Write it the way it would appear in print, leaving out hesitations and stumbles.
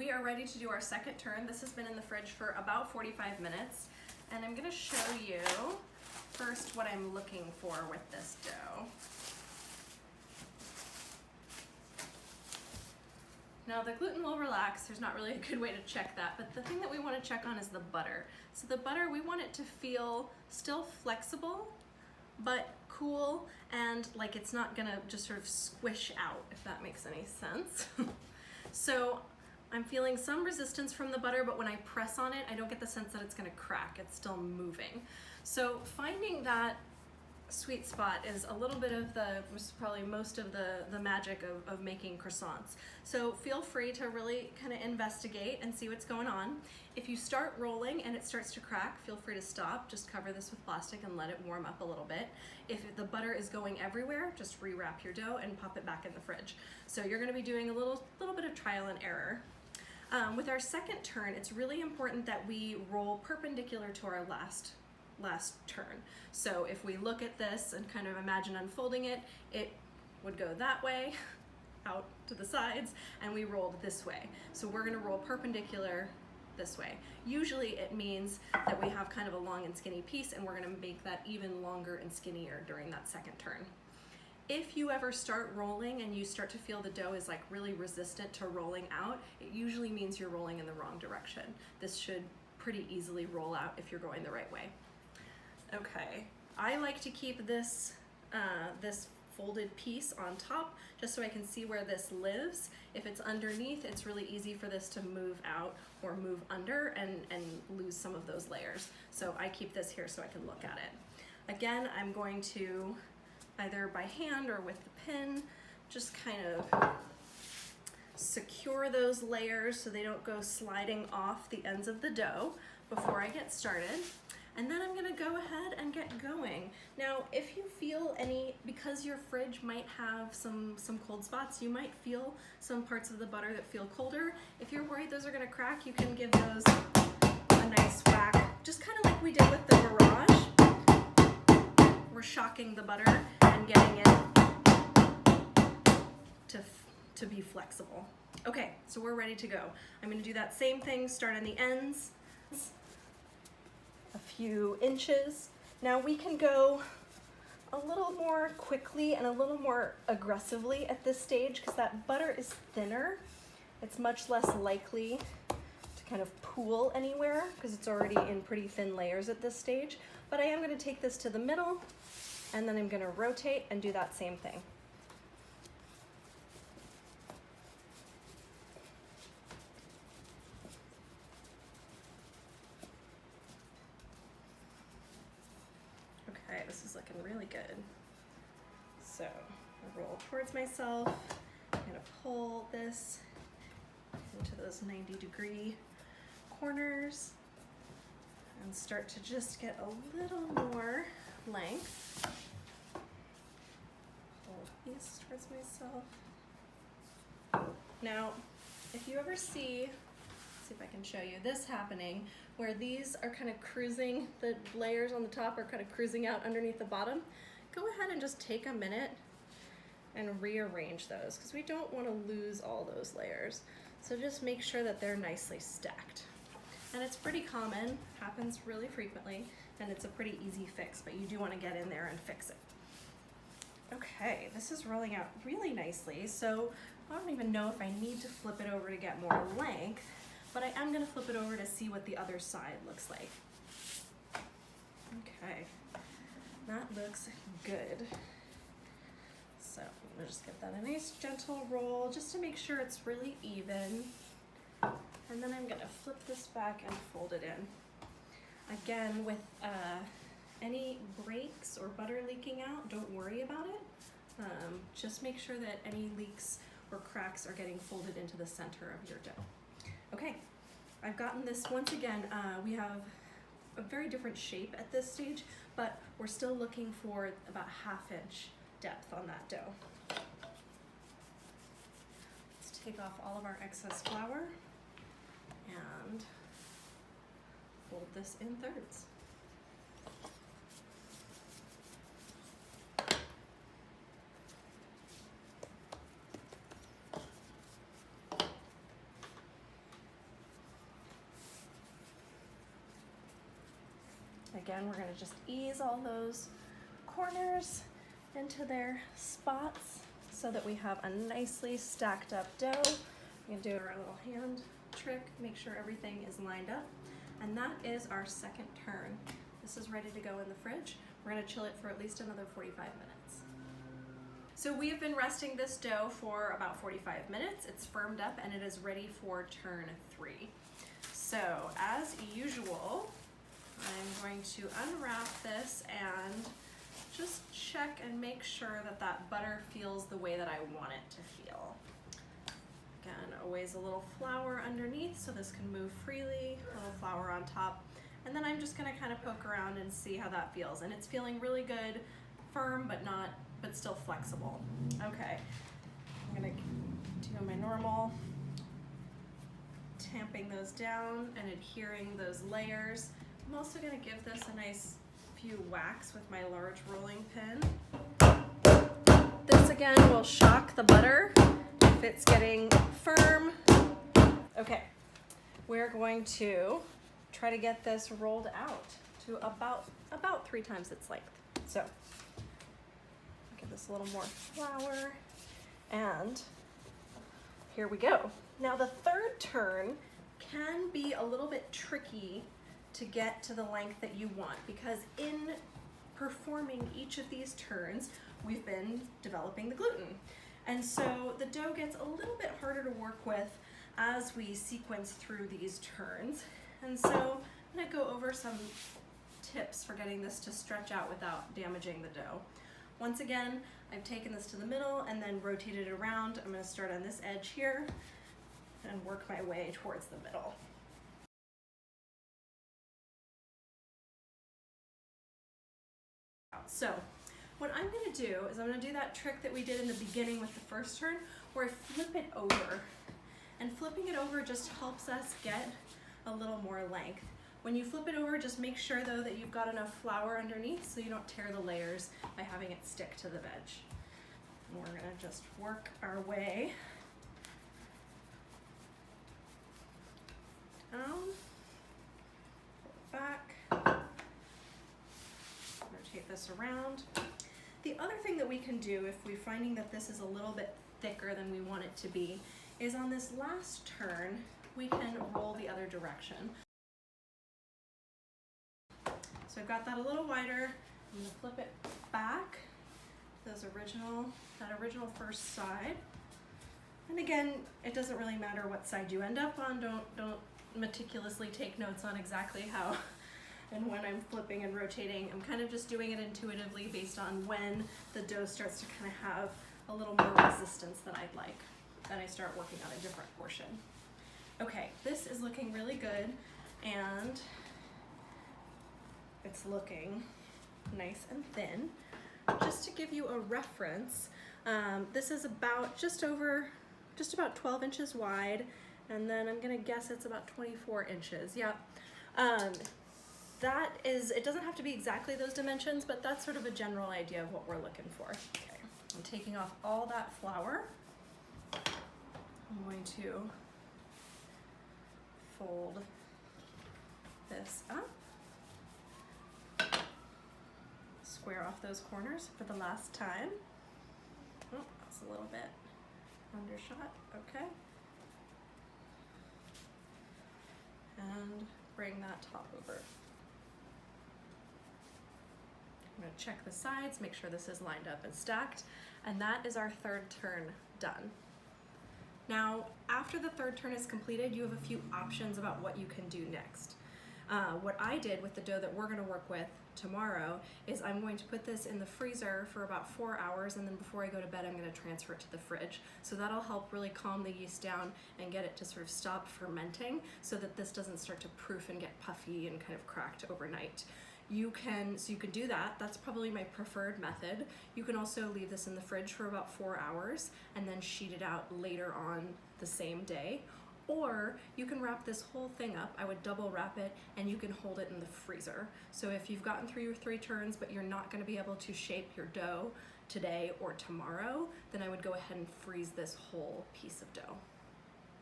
we are ready to do our second turn. This has been in the fridge for about 45 minutes, and I'm gonna show you first what I'm looking for with this dough. Now the gluten will relax, there's not really a good way to check that, but the thing that we want to check on is the butter. So the butter, we want it to feel still flexible, but cool, and like it's not gonna just sort of squish out, if that makes any sense. So I'm feeling some resistance from the butter, but when I press on it, I don't get the sense that it's gonna crack, it's still moving. So finding that sweet spot is a little bit of probably most of the magic of making croissants. So feel free to really kind of investigate and see what's going on. If you start rolling and it starts to crack, feel free to stop. Just cover this with plastic and let it warm up a little bit. If the butter is going everywhere, just rewrap your dough and pop it back in the fridge. So you're gonna be doing a little bit of trial and error. With our second turn, it's really important that we roll perpendicular to our last turn. So if we look at this and kind of imagine unfolding it, it would go that way, out to the sides, and we rolled this way. So we're gonna roll perpendicular this way. Usually it means that we have kind of a long and skinny piece, and we're gonna make that even longer and skinnier during that second turn. If you ever start rolling and you start to feel the dough is like really resistant to rolling out, it usually means you're rolling in the wrong direction. This should pretty easily roll out if you're going the right way. Okay, I like to keep this this folded piece on top just so I can see where this lives. If it's underneath, it's really easy for this to move out or move under and lose some of those layers. So I keep this here so I can look at it. Again, I'm going to either by hand or with the pin just kind of secure those layers so they don't go sliding off the ends of the dough before I get started. And then I'm gonna go ahead and get going. Now, if you feel because your fridge might have some cold spots, you might feel some parts of the butter that feel colder. If you're worried those are gonna crack, you can give those a nice whack, just kind of like we did with the Mirage. We're shocking the butter and getting it to be flexible. Okay, so we're ready to go. I'm gonna do that same thing, start on the ends, a few inches. Now we can go a little more quickly and a little more aggressively at this stage because that butter is thinner. It's much less likely to kind of pool anywhere because it's already in pretty thin layers at this stage. But I am going to take this to the middle and then I'm going to rotate and do that same thing. Okay, this is looking really good. So I roll towards myself, I'm gonna pull this into those 90-degree corners and start to just get a little more length. Pull these towards myself. Now, if you ever see if I can show you this happening, where these are kind of cruising, the layers on the top are kind of cruising out underneath the bottom, go ahead and just take a minute and rearrange those because we don't want to lose all those layers. So just make sure that they're nicely stacked. And it's pretty common, happens really frequently, and it's a pretty easy fix, but you do want to get in there and fix it. Okay, this is rolling out really nicely, so I don't even know if I need to flip it over to get more length, but I am going to flip it over to see what the other side looks like. Okay, that looks good. So I'm going to just give that a nice gentle roll just to make sure it's really even. And then I'm going to flip this back and fold it in. Again, with any breaks or butter leaking out, don't worry about it. Just make sure that any leaks or cracks are getting folded into the center of your dough. Okay, I've gotten this, once again, we have a very different shape at this stage, but we're still looking for about 1/2 inch depth on that dough. Let's take off all of our excess flour and fold this in thirds. again, we're gonna just ease all those corners into their spots so that we have a nicely stacked up dough. We're gonna do our little hand trick, make sure everything is lined up. And that is our second turn. This is ready to go in the fridge. We're gonna chill it for at least another 45 minutes. So we have been resting this dough for about 45 minutes. It's firmed up and it is ready for turn 3. So as usual, I'm going to unwrap this and just check and make sure that that butter feels the way that I want it to feel. Again, always a little flour underneath so this can move freely, a little flour on top. And then I'm just gonna kind of poke around and see how that feels. And it's feeling really good, firm, but still flexible. Okay, I'm gonna do my normal, tamping those down and adhering those layers. I'm also gonna give this a nice few whacks with my large rolling pin. This again will shock the butter if it's getting firm. Okay, we're going to try to get this rolled out to about 3 times its length. So give this a little more flour, and here we go. Now the third turn can be a little bit tricky to get to the length that you want, because in performing each of these turns, we've been developing the gluten. And so the dough gets a little bit harder to work with as we sequence through these turns. And so I'm gonna go over some tips for getting this to stretch out without damaging the dough. Once again, I've taken this to the middle and then rotated it around. I'm gonna start on this edge here and work my way towards the middle. So what I'm gonna do is I'm gonna do that trick that we did in the beginning with the first turn, where I flip it over. And flipping it over just helps us get a little more length. When you flip it over, just make sure though that you've got enough flour underneath so you don't tear the layers by having it stick to the veg. And we're gonna just work our way down, back, rotate this around. The other thing that we can do if we're finding that this is a little bit thicker than we want it to be is on this last turn, we can roll the other direction. So I've got that a little wider. I'm gonna flip it back, that original first side. And again, it doesn't really matter what side you end up on. Don't meticulously take notes on exactly how and when I'm flipping and rotating. I'm kind of just doing it intuitively based on when the dough starts to kind of have a little more resistance than I'd like. Then I start working on a different portion. Okay, this is looking really good, and it's looking nice and thin. Just to give you a reference, this is about just about 12 inches wide, and then I'm gonna guess it's about 24 inches. Yeah. That is, it doesn't have to be exactly those dimensions, but that's sort of a general idea of what we're looking for. Okay, I'm taking off all that flour. I'm going to fold this up, square off those corners for the last time. Oh, that's a little bit undershot, okay. And bring that top over. I'm gonna check the sides, make sure this is lined up and stacked, and that is our third turn done. Now, after the third turn is completed, you have a few options about what you can do next. What I did with the dough that we're gonna work with tomorrow is I'm going to put this in the freezer for about 4 hours, and then before I go to bed, I'm gonna transfer it to the fridge. So that'll help really calm the yeast down and get it to sort of stop fermenting so that this doesn't start to proof and get puffy and kind of cracked overnight. So you can do that. That's probably my preferred method. You can also leave this in the fridge for about 4 hours and then sheet it out later on the same day. Or you can wrap this whole thing up. I would double wrap it, and you can hold it in the freezer. So if you've gotten through your 3 turns, but you're not gonna be able to shape your dough today or tomorrow, then I would go ahead and freeze this whole piece of dough.